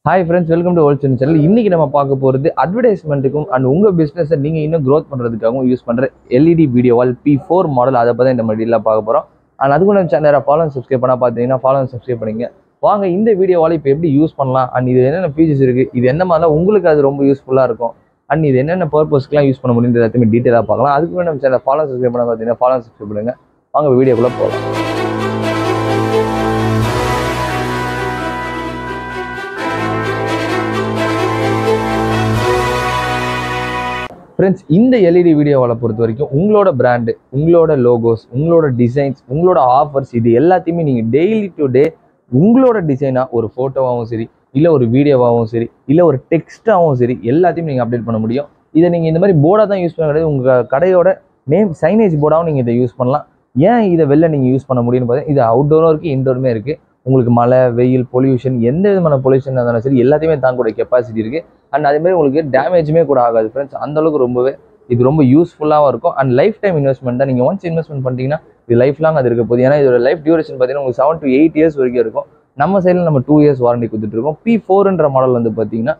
Hi friends, welcome to Old Channel. இன்னைக்கு நம்ம பார்க்க போறது அட்வர்டைஸ்மென்ட்டுக்கும் அண்ட் உங்க பிசினஸை நீங்க இன்னும் growth பண்றதுக்காகவும் யூஸ் பண்ற LED வீடியோ வால் P4 மாடல் அதை பத்தி இந்த வீடியோல பார்க்க போறோம். அண்ட் அதுக்கு நம்ம சேனலை ஃபாலோ அண்ட் சப்ஸ்கிரைப் பண்ணா பாத்தீங்கன்னா ஃபாலோ அண்ட் சப்ஸ்கிரைப் பண்ணுங்க. வாங்க இந்த வீடியோ வால் இப்போ எப்படி யூஸ் பண்ணலாம் அண்ட் இது என்னென்ன ஃபீச்சர்ஸ் இருக்கு, இது என்ன மாதிரிலாம் உங்களுக்கு அது ரொம்ப யூஸ்ஃபுல்லா இருக்கும் அண்ட் இது என்னென்ன பர்பஸ்க்குலாம் யூஸ் பண்ண முடியுது எல்லாத்தையுமே டீடைலா பார்க்கலாம். அதுக்கு நம்ம சேனலை ஃபாலோ சப்ஸ்கிரைப் பண்ணா பாத்தீங்கன்னா ஃபாலோ அண்ட் சப்ஸ்கிரைப் பண்ணுங்க. வாங்க வீடியோக்குள்ள போகலாம். ஃப்ரெண்ட்ஸ், இந்த LED வீடியோவால் பொறுத்த வரைக்கும் உங்களோட பிராண்டு, உங்களோட லோகோஸ், உங்களோட டிசைன்ஸ், உங்களோட ஆஃபர்ஸ் இது எல்லாத்தையுமே நீங்கள் டெய்லி டு டே உங்களோட டிசைனாக ஒரு ஃபோட்டோவாகவும் சரி, இல்லை ஒரு வீடியோவாகவும் சரி, இல்லை ஒரு டெக்ஸ்ட்டாகவும் சரி எல்லாத்தையும் நீங்கள் அப்டேட் பண்ண முடியும். இதை நீங்கள் இந்த மாதிரி போர்டாக தான் யூஸ் பண்ண கிடையாது, உங்கள் கடையோட நேம் சைனேஜ் போர்டாகவும் நீங்கள் இதை யூஸ் பண்ணலாம். ஏன் இதை வெளில நீங்கள் யூஸ் பண்ண முடியும்னு பார்த்தீங்கன்னா, இது அவுட்டோரும் இருக்குது, இன்டோருமே இருக்குது. உங்களுக்கு மழை, வெயில், பொல்யூஷன், எந்த விதமான பொல்யூஷன் இருந்தாலும் சரி எல்லாத்தையுமே தாங்கக்கூடிய கெப்பாசிட்டி இருக்குது. அண்ட் அதே மாதிரி உங்களுக்கு டேமேஜுமே கூட ஆகாது ஃப்ரெண்ட்ஸ். அந்தளவுக்கு ரொம்பவே இது ரொம்ப யூஸ்ஃபுல்லாகவும் இருக்கும். அண்ட் லைஃப் டைம் இன்வெஸ்ட்மெண்ட் தான். நீங்கள் ஒன்ஸ் இன்வெஸ்ட்மெண்ட் பண்ணிட்டீங்கன்னா இது லைஃப் லாங் அது இருக்க போகுது. ஏன்னா இதோட லைஃப் டியூரேஷன் பார்த்தீங்கன்னா உங்களுக்கு 7 to 8 இயர்ஸ் வரைக்கும் இருக்கும். நம்ம சைடில் நம்ம 2 இயர்ஸ் வாரண்டி கொடுத்துட்ருக்கோம். P4ன்ற மாடல் வந்து பார்த்தீங்கன்னா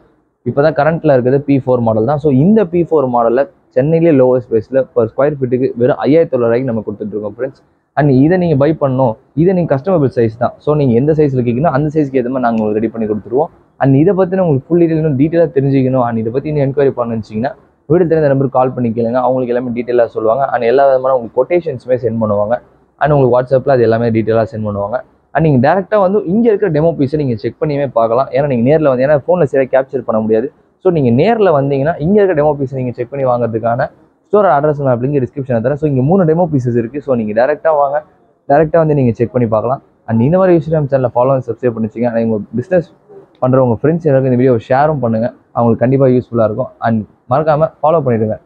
இப்போ தான் கரண்ட்டில் இருக்கிறது P4 மாடல் தான். ஸோ இந்த P4 மாடலில் சென்னையிலே லோவஸ்ட் ப்ரைஸில் பர் ஸ்கொயர் ஃபீட்டுக்கு வெறும் 5900 நம்ம கொடுத்துட்ருக்கோம் ஃப்ரெண்ட்ஸ். அண்ட் இதை நீங்கள் பை பண்ணணும், இதை நீங்கள் கஸ்டமபிள் சைஸ் தான். ஸோ நீங்கள் எந்த சைஸில் கேட்கணும் அந்த சைஸ்க்கு ஏற்ற மாதிரி நாங்கள் உங்களுக்கு ரெடி பண்ணி கொடுத்துருவோம். அண்ட் இதை பற்றின உங்களுக்கு ஃபுல் டீட்டெயிலாக தெரிஞ்சிக்கணும் அண்ட் இதை பற்றி நீங்கள் என்கொயரி பண்ணுச்சிங்கன்னா வீடு தெரிந்த நம்பருக்கு கால் பண்ணி கேளுங்க. அவங்களுக்கு எல்லாமே டீட்டெயிலாக சொல்லுவாங்க. அண்ட் எல்லா விதமான உங்களுக்கு கொட்டேஷன்ஸுமே சென்ட் பண்ணுவாங்க. அண்ட் உங்களுக்கு வாட்ஸ்அப்பில் அது எல்லாமே டீட்டெயிலாக சென்ட் பண்ணுவாங்க. அண்ட் நீங்கள் டேரெக்டாக வந்து இங்கே இருக்கிற டெமோ பீஸை நீங்கள் செக் பண்ணியுமே பார்க்கலாம். ஏன்னா நீங்கள் நேரில் வந்து, ஏன்னா ஃபோனில் சரியாக கேப்சர் பண்ண முடியாது. ஸோ நீங்கள் நேரில் வந்தீங்கன்னா இங்கே இருக்கிற டெமோ பீஸை நீங்கள் செக் பண்ணி வாங்குறதுக்கான ஸ்டோர் அட்ரஸ் நான் அப்படிங்கிற டிஸ்கிரிப்ஷனை தரேன். ஸோ இங்கே 3 டெமோ பீசஸ் இருக்குது. ஸோ நீங்கள் டேரெக்டாக வாங்க, டேரெக்டாக வந்து நீங்கள் செக் பண்ணி பார்க்கலாம். அண்ட் இந்த மாதிரி விஷயம் நம்ம சேனலில் ஃபாலோ அண்ட் சப்ஸ்கிரைப் பண்ணிச்சிங்க. அண்ட் உங்கள் பிஸ்னஸ் பண்ணுற உங்கள் ஃப்ரெண்ட்ஸ் எல்லாருக்கும் இந்த வீடியோ ஷேரும் பண்ணுங்கள். அவங்களுக்கு கண்டிப்பாக யூஸ்ஃபுல்லாக இருக்கும். அண்ட் மறக்காமல் ஃபாலோ பண்ணிவிடுங்க.